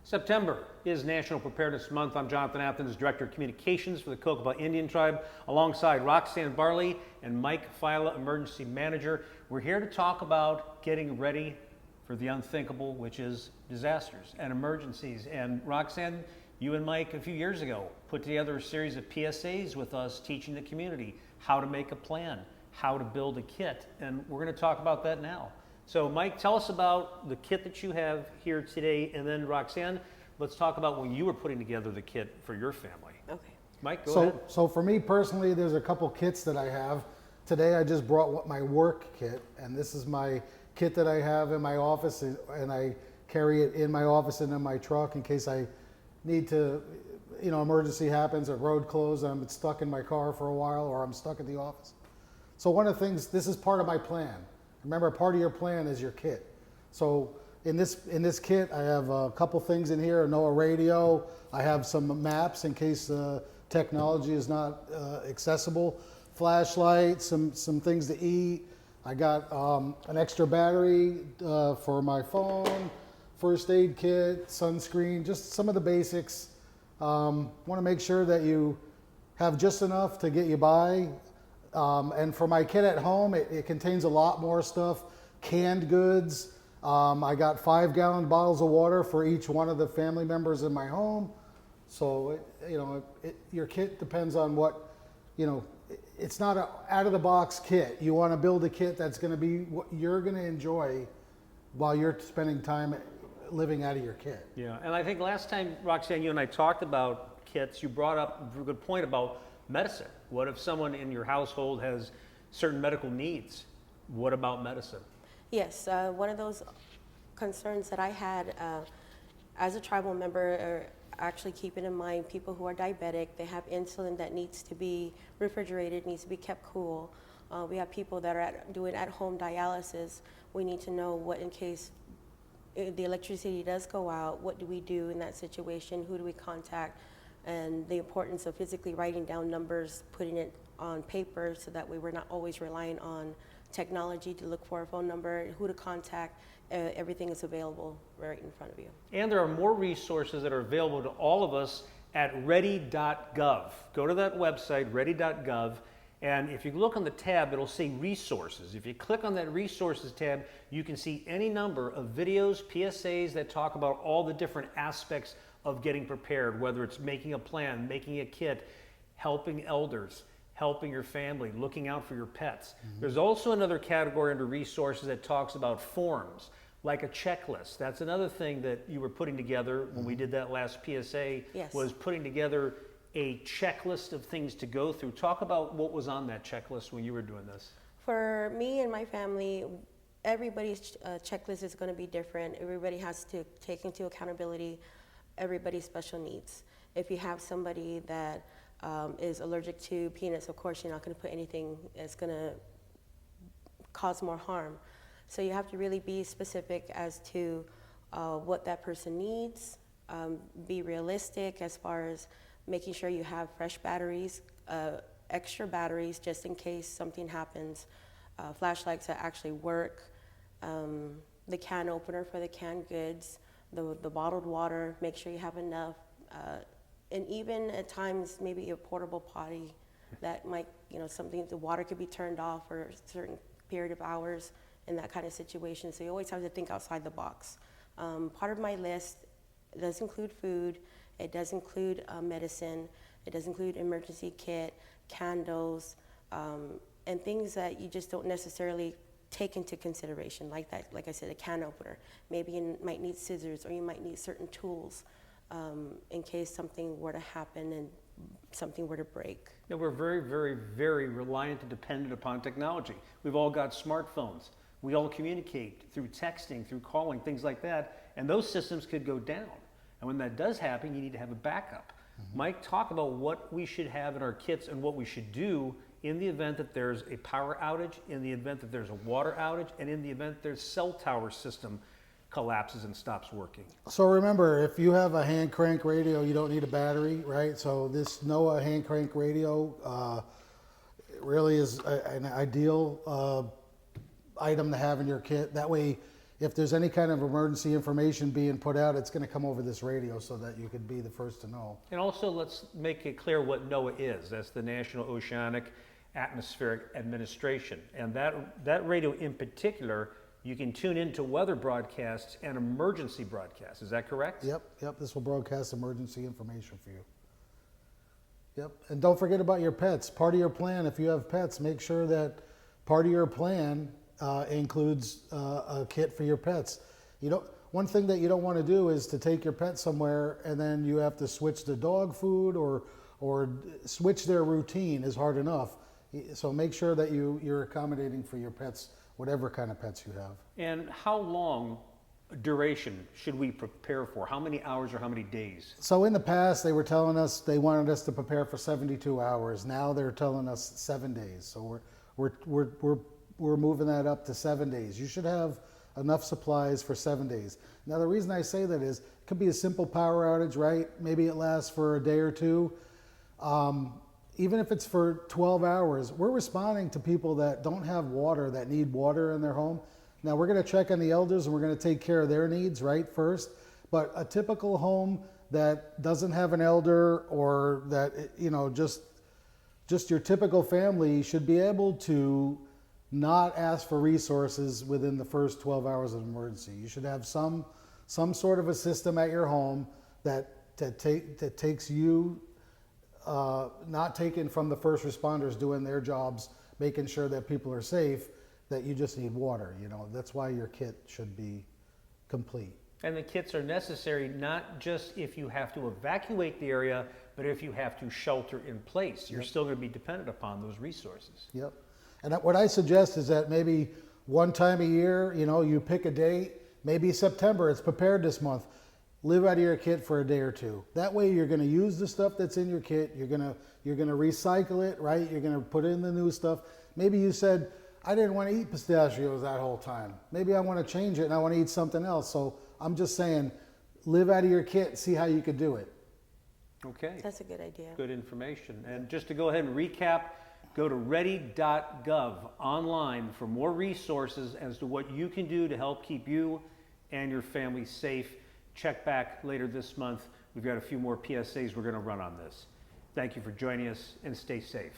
September is National Preparedness Month. I'm Jonathan Athens, Director of Communications for the Kokopah Indian Tribe, alongside Roxanne Barley and Mike Fila, Emergency Manager. We're here to talk about getting ready for the unthinkable, which is disasters and emergencies. And Roxanne, you and Mike a few years ago put together a series of PSAs with us, teaching the community how to make a plan, how to build a kit, and we're going to talk about that now. So Mike, tell us about the kit that you have here today, and then Roxanne, let's talk about when you were putting together the kit for your family. Okay. Mike, go ahead. So for me personally, there's a couple kits that I have. Today I just brought my work kit, and this is my kit that I have in my office, and I carry it in my office and in my truck in case I need to, emergency happens, a road closed, and I'm stuck in my car for a while, or I'm stuck at the office. So one of the things, this is part of my plan. Remember, part of your plan is your kit. So in this kit, I have a couple things in here, a NOAA radio. I have some maps in case technology is not accessible. Flashlight, some things to eat. I got an extra battery for my phone, first aid kit, sunscreen, just some of the basics. Want to make sure that you have just enough to get you by. And for my kit at home, it contains a lot more stuff, canned goods. I got 5-gallon bottles of water for each one of the family members in my home. So, your kit depends on what, it's not an out-of-the-box kit. You want to build a kit that's going to be what you're going to enjoy while you're spending time living out of your kit. Yeah, and I think last time, Roxanne, you and I talked about kits, you brought up a good point about medicine. What if someone in your household has certain medical needs? What about medicine? Yes, one of those concerns that I had as a tribal member, actually keeping in mind people who are diabetic, they have insulin that needs to be refrigerated, needs to be kept cool. We have people that are doing at-home dialysis. We need to know what in case the electricity does go out, what do we do in that situation, who do we contact, and the importance of physically writing down numbers, putting it on paper so that way we're not always relying on technology to look for a phone number, who to contact. Everything is available right in front of you. And there are more resources that are available to all of us at ready.gov. Go to that website, ready.gov, and if you look on the tab, it'll say resources. If you click on that resources tab, you can see any number of videos, PSAs that talk about all the different aspects of getting prepared, whether it's making a plan, making a kit, helping elders, helping your family, looking out for your pets. Mm-hmm. There's also another category under resources that talks about forms, like a checklist. That's another thing that you were putting together when we did that last PSA, yes, was putting together a checklist of things to go through. Talk about what was on that checklist when you were doing this. For me and my family, everybody's checklist is going to be different. Everybody has to take into accountability everybody's special needs. If you have somebody that is allergic to peanuts, of course you're not going to put anything that's going to cause more harm. So you have to really be specific as to what that person needs, be realistic as far as making sure you have fresh batteries, extra batteries just in case something happens, flashlights that actually work, the can opener for the canned goods, the bottled water, make sure you have enough, and even at times maybe a portable potty that might, something, the water could be turned off for a certain period of hours in that kind of situation. So you always have to think outside the box. Part of my list does include food, it does include medicine, it does include emergency kit, candles, and things that you just don't necessarily take into consideration, like that, like I said, a can opener. Maybe you might need scissors, or you might need certain tools in case something were to happen and something were to break. Now, we're very, very, very reliant and dependent upon technology. We've all got smartphones. We all communicate through texting, through calling, things like that, and those systems could go down. And when that does happen, you need to have a backup. Mm-hmm. Mike, talk about what we should have in our kits and what we should do in the event that there's a power outage, in the event that there's a water outage, and in the event there's cell tower system collapses and stops working. So remember, if you have a hand crank radio, you don't need a battery, right? So this NOAA hand crank radio really is an ideal item to have in your kit. That way if there's any kind of emergency information being put out, it's going to come over this radio so that you could be the first to know. And also, let's make it clear what NOAA is. That's the National Oceanic Atmospheric Administration. And that radio in particular, you can tune into weather broadcasts and emergency broadcasts. Is that correct? Yep. This will broadcast emergency information for you. Yep. And don't forget about your pets. Part of your plan, if you have pets, make sure that part of your plan includes a kit for your pets. One thing that you don't want to do is to take your pet somewhere and then you have to switch the dog food or switch their routine is hard enough. So make sure that you're accommodating for your pets, whatever kind of pets you have. And how long duration should we prepare for? How many hours or how many days? So in the past, they were telling us they wanted us to prepare for 72 hours. Now they're telling us 7 days. So we're moving that up to 7 days. You should have enough supplies for 7 days. Now the reason I say that is it could be a simple power outage, right? Maybe it lasts for a day or two. Even if it's for 12 hours, we're responding to people that don't have water, that need water in their home. Now we're going to check on the elders and we're going to take care of their needs, right, first. But a typical home that doesn't have an elder or that, just your typical family should be able to not ask for resources within the first 12 hours of emergency. You should have some sort of a system at your home that takes you, not taken from the first responders doing their jobs, making sure that people are safe, that you just need water. That's why your kit should be complete. And the kits are necessary not just if you have to evacuate the area, but if you have to shelter in place. You're still going to be dependent upon those resources. Yep. And what I suggest is that maybe one time a year, you pick a date, maybe September, it's preparedness month. Live out of your kit for a day or two. That way you're going to use the stuff that's in your kit. You're going to recycle it, right? You're going to put in the new stuff. Maybe you said, I didn't want to eat pistachios that whole time. Maybe I want to change it and I want to eat something else. So I'm just saying, live out of your kit, see how you could do it. Okay. That's a good idea. Good information. And just to go ahead and recap, go to ready.gov online for more resources as to what you can do to help keep you and your family safe. Check back later this month. We've got a few more PSAs we're going to run on this. Thank you for joining us and stay safe.